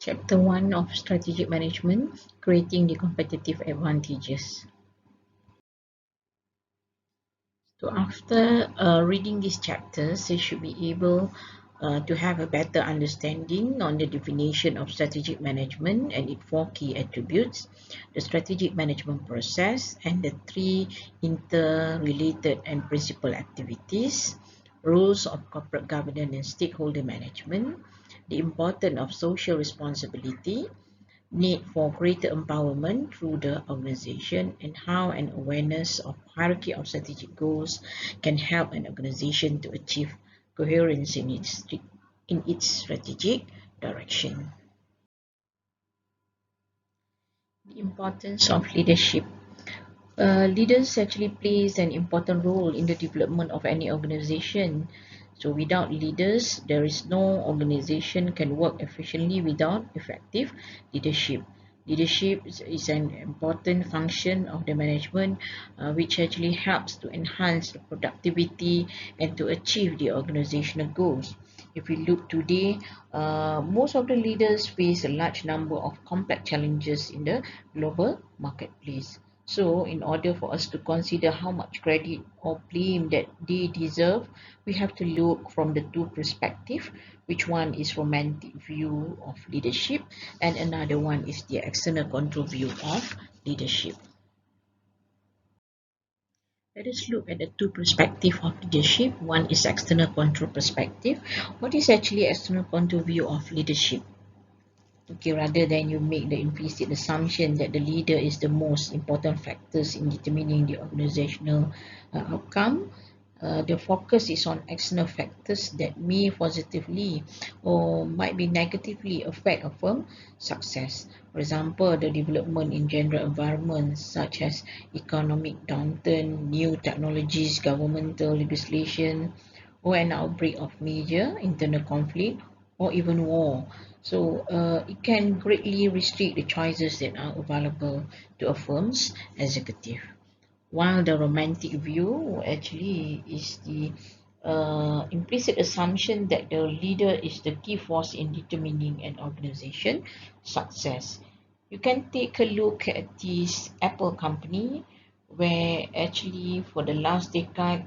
Chapter 1 of Strategic Management, Creating the Competitive Advantages. So after reading these chapters, you should be able to have a better understanding on the definition of strategic management and its 4 key attributes, the strategic management process, and the 3 interrelated and principal activities, rules of corporate governance and stakeholder management, the importance of social responsibility, need for greater empowerment through the organization, and how an awareness of hierarchy of strategic goals can help an organization to achieve coherence in its strategic direction. The importance of leadership. Leaders actually plays an important role in the development of any organization. So without leaders, there is no organization can work efficiently without effective leadership. Leadership is an important function of the management, which actually helps to enhance the productivity and to achieve the organizational goals. If we look today, most of the leaders face a large number of complex challenges in the global marketplace. So, in order for us to consider how much credit or blame that they deserve, we have to look from the two perspectives. Which one is romantic view of leadership, and another one is the external control view of leadership. Let us look at the two perspectives of leadership. One is external control perspective. What is actually external control view of leadership? Okay, rather than you make the implicit assumption that the leader is the most important factors in determining the organizational outcome, the focus is on external factors that may positively or might be negatively affect a firm's success. For example, the development in general environments such as economic downturn, new technologies, governmental legislation, or an outbreak of major internal conflict or even war. So it can greatly restrict the choices that are available to a firm's executive. While the romantic view actually is the implicit assumption that the leader is the key force in determining an organization success. You can take a look at this Apple company, where actually for the last decade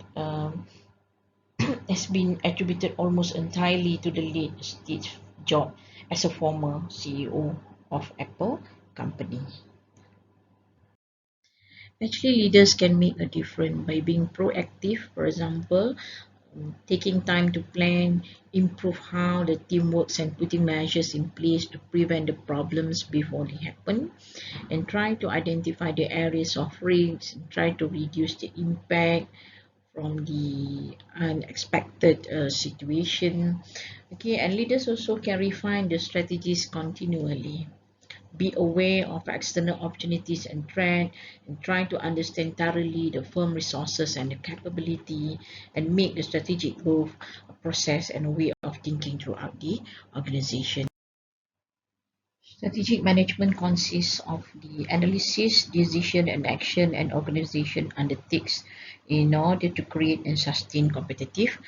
has been attributed almost entirely to the late Steve Jobs as a former CEO of Apple company. Actually, leaders can make a difference by being proactive, for example, taking time to plan, improve how the team works, and putting measures in place to prevent the problems before they happen, and try to identify the areas of risks and try to reduce the impact from the unexpected situation. Okay, and leaders also can refine the strategies continually, be aware of external opportunities and trends, and try to understand thoroughly the firm resources and the capability, and make the strategic growth a process and a way of thinking throughout the organization. Strategic management consists of the analysis, decision, and action an organization undertakes in order to create and sustain competitive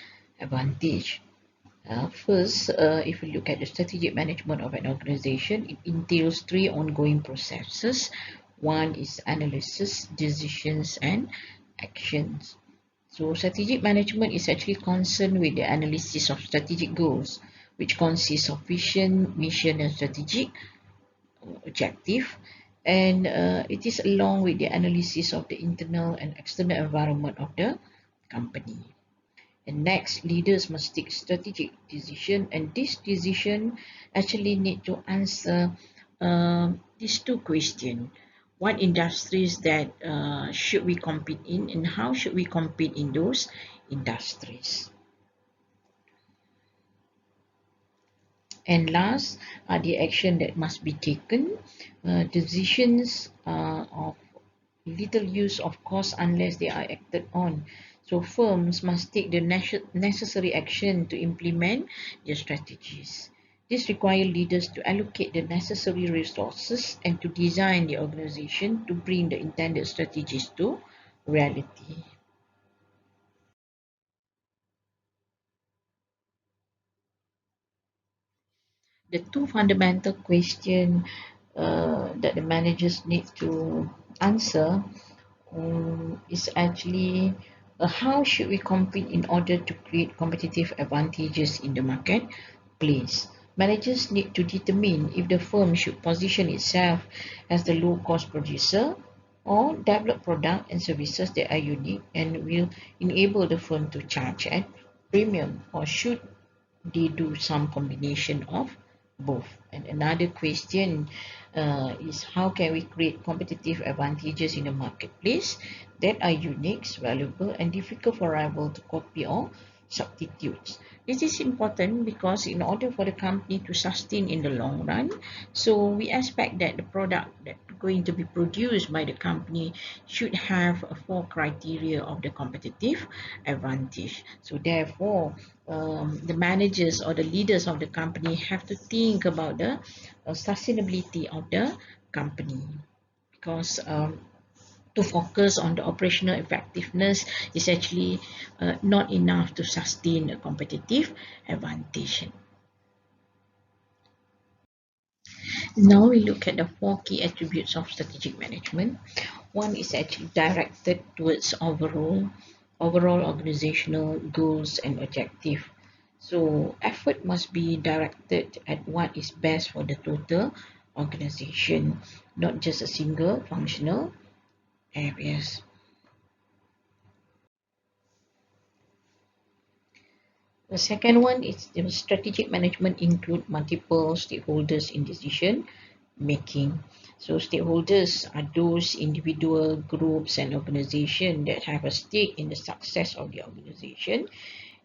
advantage. First, if we look at the strategic management of an organization, it entails 3 ongoing processes. One is analysis, decisions, and actions. So strategic management is actually concerned with the analysis of strategic goals, which consists of vision, mission, and strategic objective. And it is along with the analysis of the internal and external environment of the company. And next, leaders must take strategic decision, and this decision actually need to answer these 2 questions. What industries that should we compete in, and how should we compete in those industries? And last are the action that must be taken. Decisions of little use of course unless they are acted on. So firms must take the necessary action to implement their strategies. This requires leaders to allocate the necessary resources and to design the organization to bring the intended strategies to reality. The two fundamental questions that the managers need to answer is actually how should we compete in order to create competitive advantages in the marketplace. Managers need to determine if the firm should position itself as the low-cost producer or develop products and services that are unique and will enable the firm to charge at premium, or should they do some combination of both. And another question is how can we create competitive advantages in the marketplace that are unique, valuable, and difficult for rivals to copy or substitute. This is important because in order for the company to sustain in the long run, so we expect that the product that going to be produced by the company should have a four criteria of the competitive advantage. So therefore, the managers or the leaders of the company have to think about the sustainability of the company, because to focus on the operational effectiveness is actually not enough to sustain a competitive advantage. Now we look at the four key attributes of strategic management. One is actually directed towards overall organizational goals and objective. So effort must be directed at what is best for the total organization, not just a single functional areas. The second one is the strategic management include multiple stakeholders in decision making. So stakeholders are those individual groups and organizations that have a stake in the success of the organization,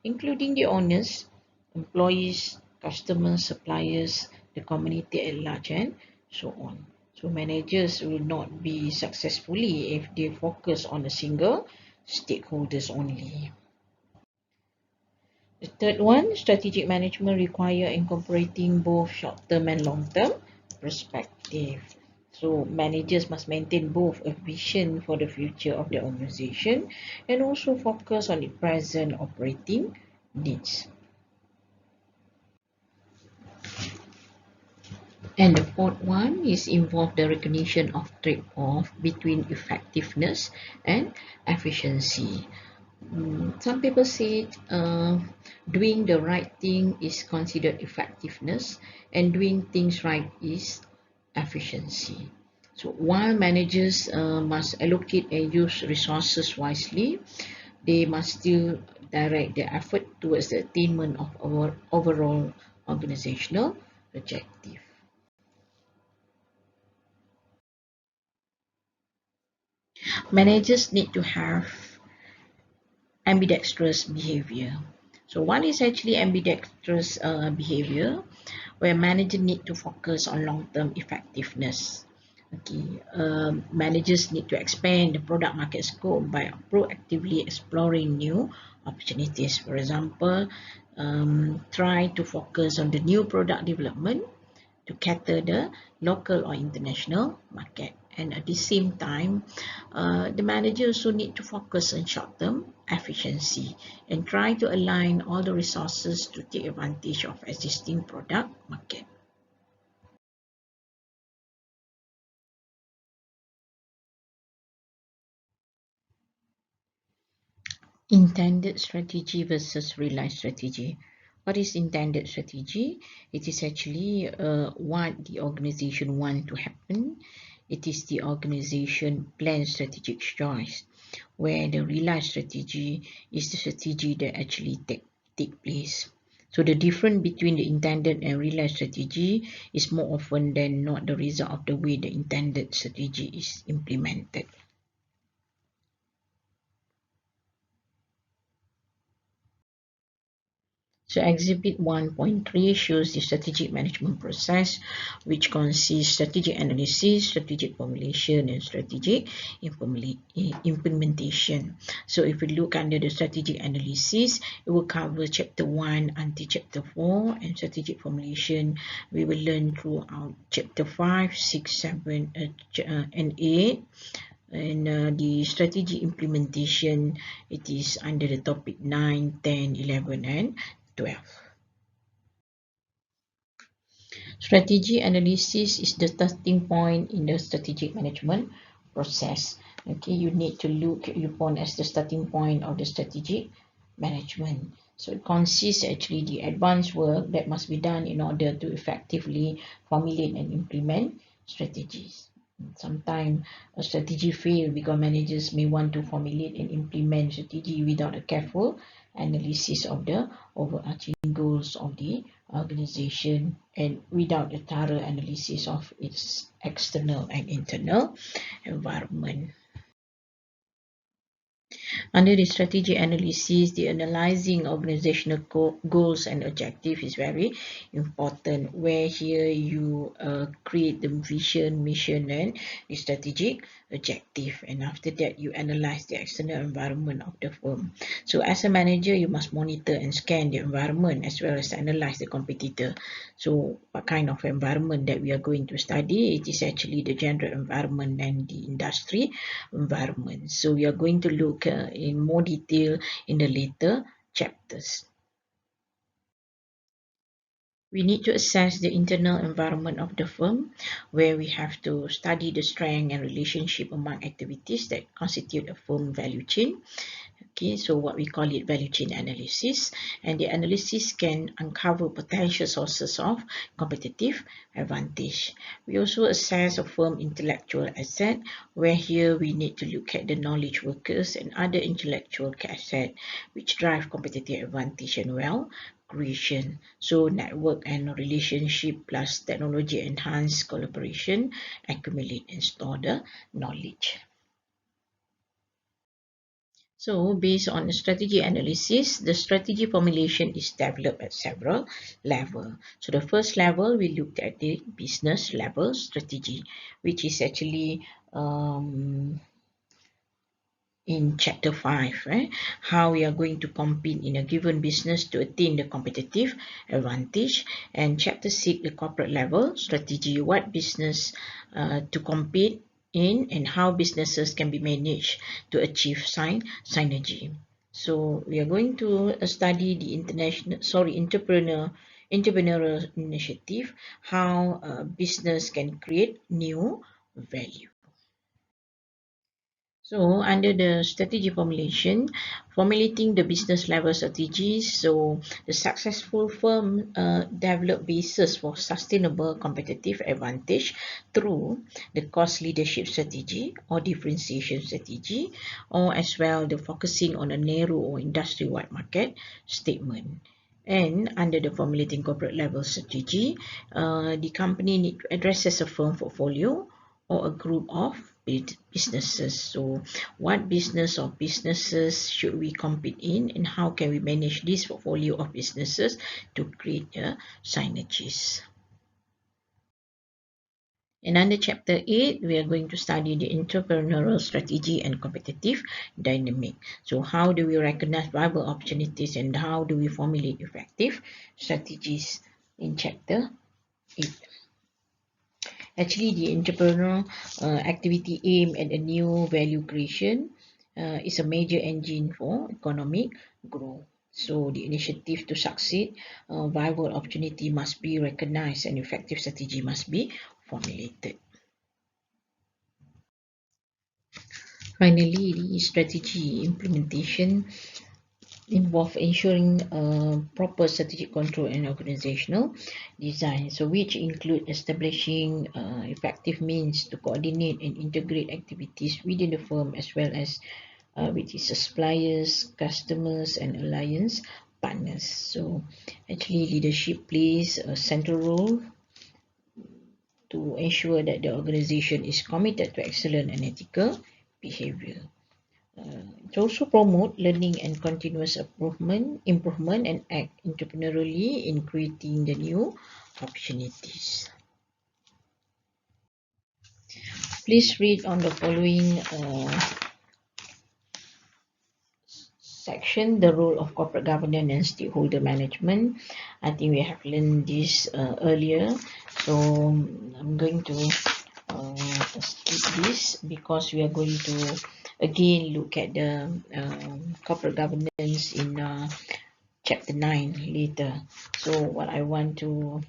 including the owners, employees, customers, suppliers, the community at large, and so on. So managers will not be successfully if they focus on a single stakeholders only. The third one, strategic management require incorporating both short-term and long-term perspective. So managers must maintain both a vision for the future of the organization and also focus on its present operating needs. And the fourth one is involve the recognition of trade-off between effectiveness and efficiency. Some people say doing the right thing is considered effectiveness and doing things right is efficiency. So while managers must allocate and use resources wisely, they must still direct their effort towards the attainment of our overall organizational objective. Managers need to have ambidextrous behavior. So one is actually ambidextrous behavior, where managers need to focus on long-term effectiveness. Okay, managers need to expand the product market scope by proactively exploring new opportunities. For example, try to focus on the new product development to cater the local or international market. And at the same time, the manager also need to focus on short-term efficiency and try to align all the resources to take advantage of existing product market. Intended strategy versus realized strategy. What is intended strategy? It is actually what the organization want to happen. It is the organization plan strategic choice, where the realized strategy is the strategy that actually take place. So the difference between the intended and realized strategy is more often than not the result of the way the intended strategy is implemented. So Exhibit 1.3 shows the strategic management process, which consists strategic analysis, strategic formulation, and strategic implementation. So if we look under the strategic analysis, it will cover chapter 1 until chapter 4, and strategic formulation we will learn throughout chapter 5, 6, 7, and 8. And the strategy implementation, it is under the topic 9, 10, 11, and 12. Strategy analysis is the starting point in the strategic management process. Okay, you need to look upon as the starting point of the strategic management. So it consists actually the advanced work that must be done in order to effectively formulate and implement strategies. Sometimes a strategy fails because managers may want to formulate and implement strategy without a careful analysis of the overarching goals of the organization and without a thorough analysis of its external and internal environment. Under the strategy analysis, the analyzing organizational goals and objectives is very important, where here you create the vision, mission, and the strategic objective. And after that, you analyze the external environment of the firm. So as a manager, you must monitor and scan the environment as well as analyze the competitor. So what kind of environment that we are going to study? It is actually the general environment and the industry environment. So we are going to look in more detail in the later chapters. We need to assess the internal environment of the firm, where we have to study the strength and relationship among activities that constitute a firm value chain. Okay, so what we call it value chain analysis, and the analysis can uncover potential sources of competitive advantage. We also assess a firm intellectual asset, where here we need to look at the knowledge workers and other intellectual asset which drive competitive advantage and wealth creation. So network and relationship plus technology enhanced collaboration, accumulate and store the knowledge. So based on the strategy analysis, the strategy formulation is developed at several levels. So the first level, we looked at the business level strategy, which is actually in chapter 5, right? How we are going to compete in a given business to attain the competitive advantage. And chapter 6, the corporate level strategy, what business to compete in and how businesses can be managed to achieve synergy. So we are going to study the entrepreneurial initiative, how a business can create new value. So under the strategy formulation, formulating the business level strategies, so the successful firm develop basis for sustainable competitive advantage through the cost leadership strategy or differentiation strategy, or as well the focusing on a narrow or industry-wide market statement. And under the formulating corporate level strategy, the company need to address as a firm portfolio or a group of businesses. So what business or businesses should we compete in, and how can we manage this portfolio of businesses to create synergies? And under chapter 8, we are going to study the entrepreneurial strategy and competitive dynamic. So how do we recognize viable opportunities and how do we formulate effective strategies in chapter 8? Actually, the entrepreneurial activity aimed at a new value creation is a major engine for economic growth. So the initiative to succeed, viable opportunity must be recognized and effective strategy must be formulated. Finally, the strategy implementation involve ensuring proper strategic control and organizational design, so which include establishing effective means to coordinate and integrate activities within the firm as well as with its suppliers, customers and alliance partners. So actually leadership plays a central role to ensure that the organization is committed to excellent and ethical behavior. It also promote learning and continuous improvement and act entrepreneurially in creating the new opportunities. Please read on the following section, the role of corporate governance and stakeholder management. I think we have learned this earlier, so I'm going to skip this because we are going to again look at the corporate governance in chapter 9 later. So what I want to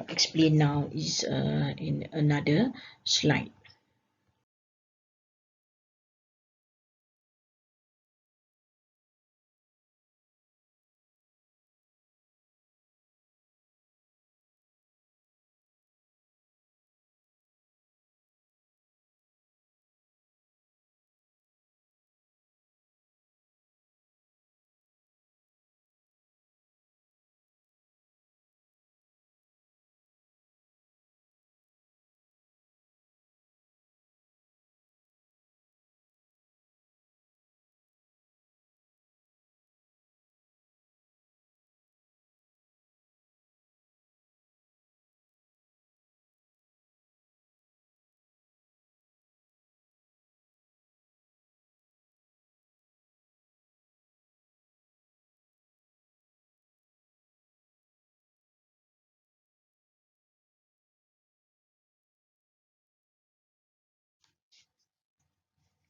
explain now is in another slide.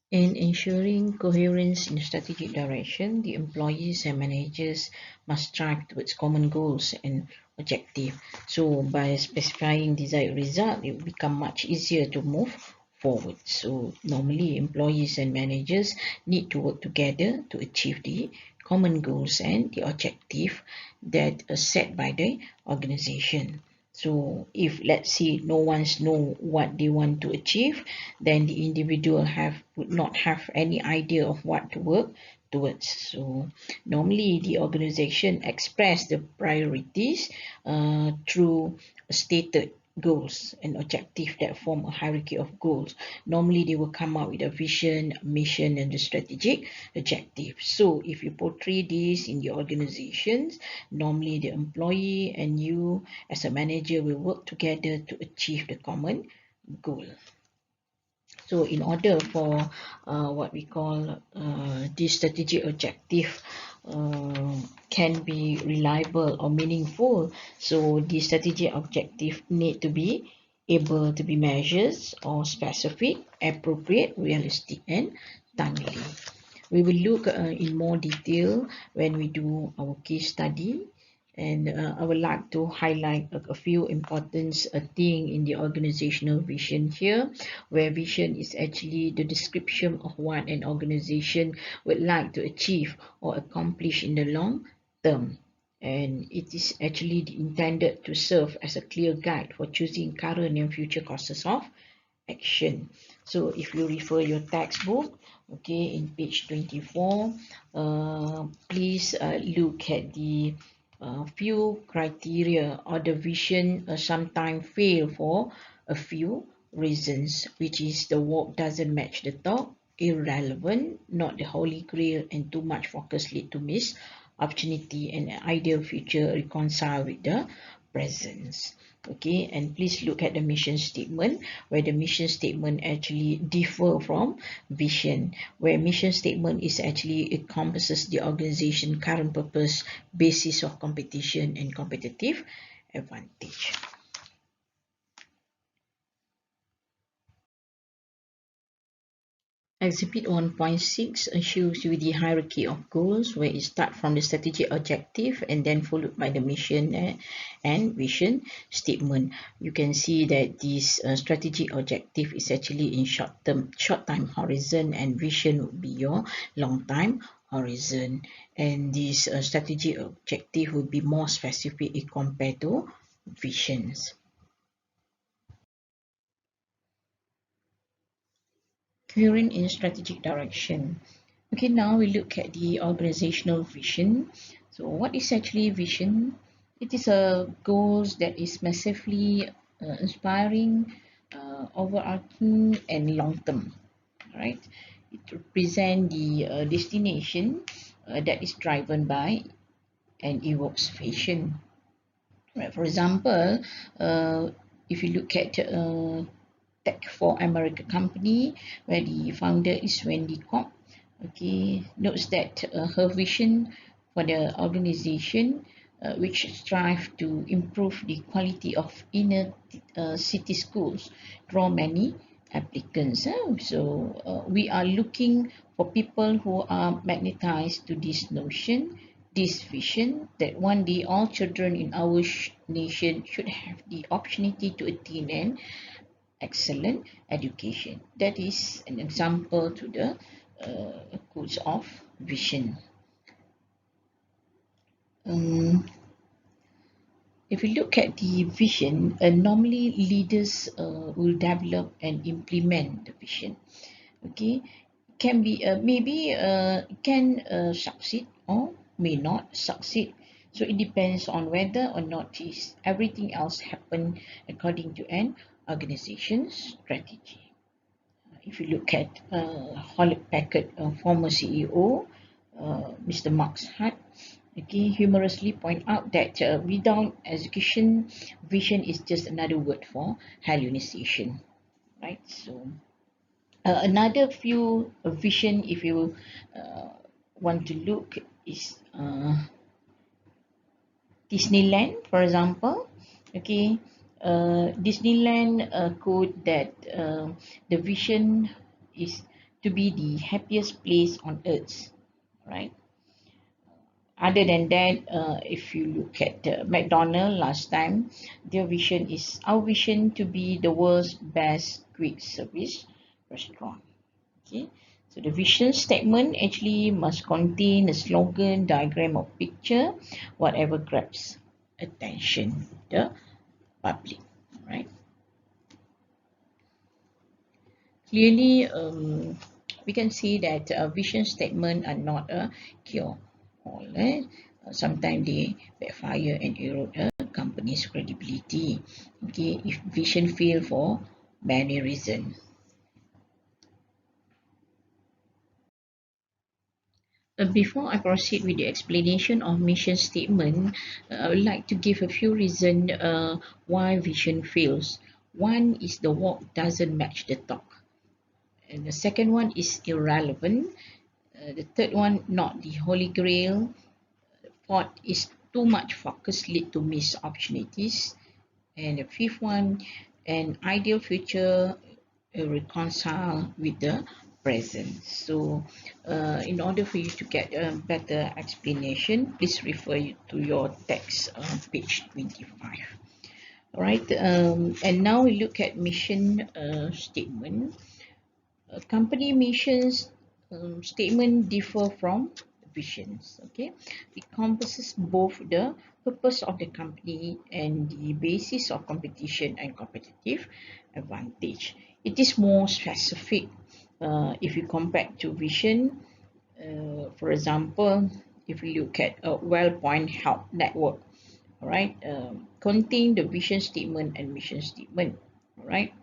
In ensuring coherence in strategic direction, the employees and managers must strive towards common goals and objectives. So by specifying desired result, it will become much easier to move forward. So normally employees and managers need to work together to achieve the common goals and the objective that are set by the organization. So if let's say no one's know what they want to achieve, then the individual would not have any idea of what to work towards. So normally the organization express the priorities through stated goals and objective that form a hierarchy of goals. Normally they will come up with a vision, mission, and the strategic objective. So if you portray this in the organizations, normally the employee and you as a manager will work together to achieve the common goal. So in order for what we call this strategic objective can be reliable or meaningful, so the strategic objective need to be able to be measured or specific, appropriate, realistic, and timely. We will look in more detail when we do our case study, and I would like to highlight a few important things in the organizational vision here, where vision is actually the description of what an organization would like to achieve or accomplish in the long term. And it is actually intended to serve as a clear guide for choosing current and future courses of action. So if you refer your textbook, okay, in page 24, please look at the few criteria or the vision sometimes fail for a few reasons, which is the work doesn't match the talk, irrelevant, not the holy grail, and too much focus lead to miss opportunity, and ideal future reconcile with the presence. Okay, and please look at the mission statement, where the mission statement actually differ from vision, where mission statement is actually encompasses the organization current purpose, basis of competition, and competitive advantage. Exhibit 1.6 shows you the hierarchy of goals, where it starts from the strategic objective and then followed by the mission and vision statement. You can see that this strategic objective is actually in short time horizon, and vision would be your long time horizon. And this strategic objective would be more specific compared to visions. Current in strategic direction. Okay, now we look at the organizational vision. So what is actually vision? It is a goals that is massively inspiring, overarching, and long term. Right? It represents the destination that is driven by and evokes vision. Right? For example, if you look at Tech for America company, where the founder is Wendy Kopp, okay, notes that her vision for the organization, which strive to improve the quality of inner city schools, draw many applicants. So we are looking for people who are magnetized to this notion, this vision that one day all children in our nation should have the opportunity to attain an excellent education. That is an example to the quotes of vision. If we look at the vision, normally leaders will develop and implement the vision. Okay, can be maybe can succeed or may not succeed. So it depends on whether or not is everything else happen according to an organization strategy. If you look at Hewlett Packard former CEO, Mr. Mark Hart, okay, humorously point out that without education, vision is just another word for hallucination, right? So another few vision, if you want to look, is Disneyland, for example. Okay, Disneyland quote that the vision is to be the happiest place on earth, right? Other than that, if you look at McDonald's last time, their vision is our vision to be the world's best quick service restaurant. Okay, so the vision statement actually must contain a slogan, diagram, or picture, whatever grabs attention the public, right? Clearly, we can see that vision statement are not a cure all. Sometimes they backfire and erode a company's credibility. Okay, if vision fail for many reasons. Before I proceed with the explanation of mission statement, I would like to give a few reasons why vision fails. One is the walk doesn't match the talk, and the second one is irrelevant. The third one, not the holy grail. The fourth is too much focus lead to missed opportunities. And the fifth one, an ideal future reconcile with the present. So in order for you to get a better explanation, please refer to your text page 25. All right, and now we look at mission statement. Company missions statement differ from visions. Okay, it encompasses both the purpose of the company and the basis of competition and competitive advantage. It is more specific if you compare to vision. For example, if you look at a well-point health network, all right, contain the vision statement and mission statement, all right.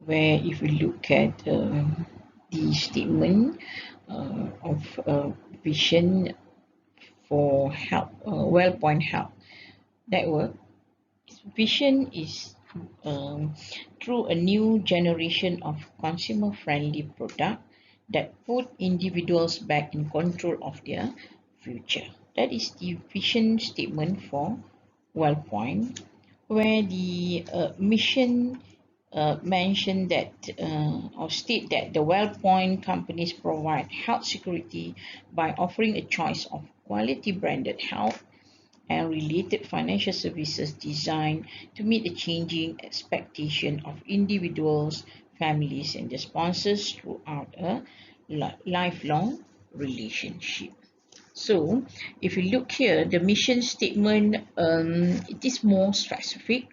Where if we look at the statement of vision for health, well-point health network, vision is through a new generation of consumer-friendly product that put individuals back in control of their future. That is the vision statement for WellPoint, where the mission mention that or state that the WellPoint companies provide health security by offering a choice of quality branded health and related financial services designed to meet the changing expectation of individuals, families, and their sponsors throughout a lifelong relationship. So, if you look here, the mission statement, it is more specific,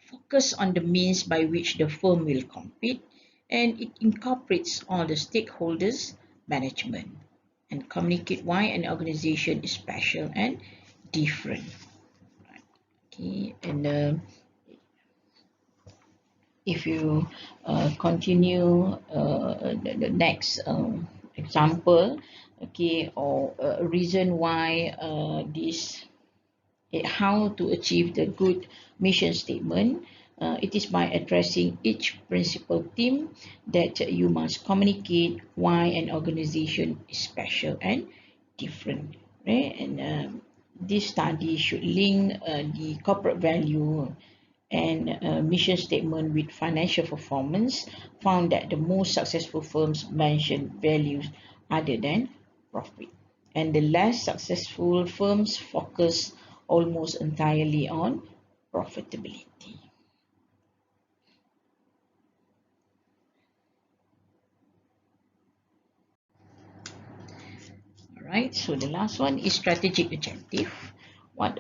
focus on the means by which the firm will compete, and it incorporates all the stakeholders management and communicate why an organization is special and different. Okay, and if you continue the next example, okay, or a reason why how to achieve the good mission statement. It is by addressing each principal theme that you must communicate why an organization is special and different, right? And this study should link the corporate value and mission statement with financial performance. Found that the most successful firms mention values other than profit. And the less successful firms focus almost entirely on profitability. All right, so the last one is strategic objective. What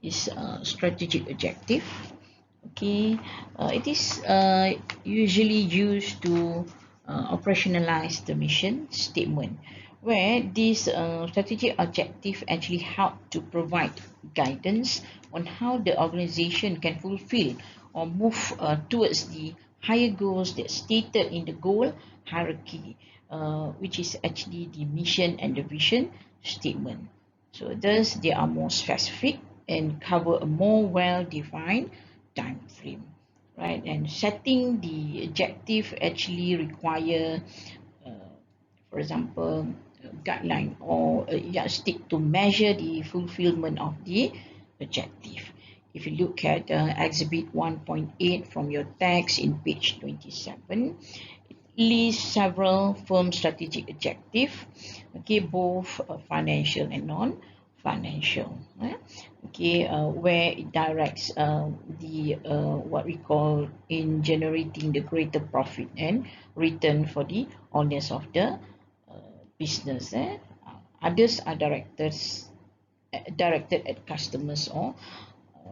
is a strategic objective? Okay, it is usually used to operationalize the mission statement, where this strategic objective actually help to provide guidance on how the organization can fulfill or move towards the higher goals that stated in the goal hierarchy, which is actually the mission and the vision statement. So thus they are more specific and cover a more well-defined time frame, right? And setting the objective actually require, for example, a guideline or a yardstick to measure the fulfillment of the objective. If you look at exhibit 1.8 from your text in page 27, it lists several firm strategic objectives, okay, both financial and non-financial, okay, where it directs the what we call in generating the greater profit and return for the owners of the business. Others are directed at customers or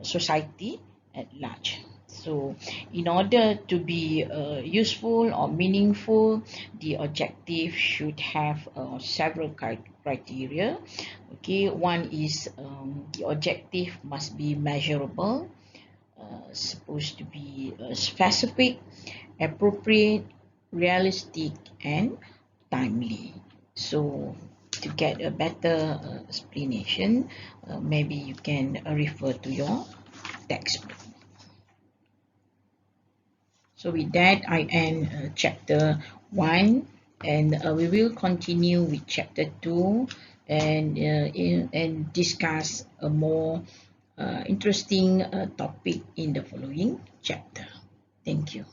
society at large. So in order to be useful or meaningful, the objective should have several criteria. Okay, one is the objective must be measurable, supposed to be specific, appropriate, realistic, and timely. So to get a better explanation, maybe you can refer to your textbook. So with that, I end chapter 1, and we will continue with chapter 2 and discuss a more interesting topic in the following chapter. Thank you.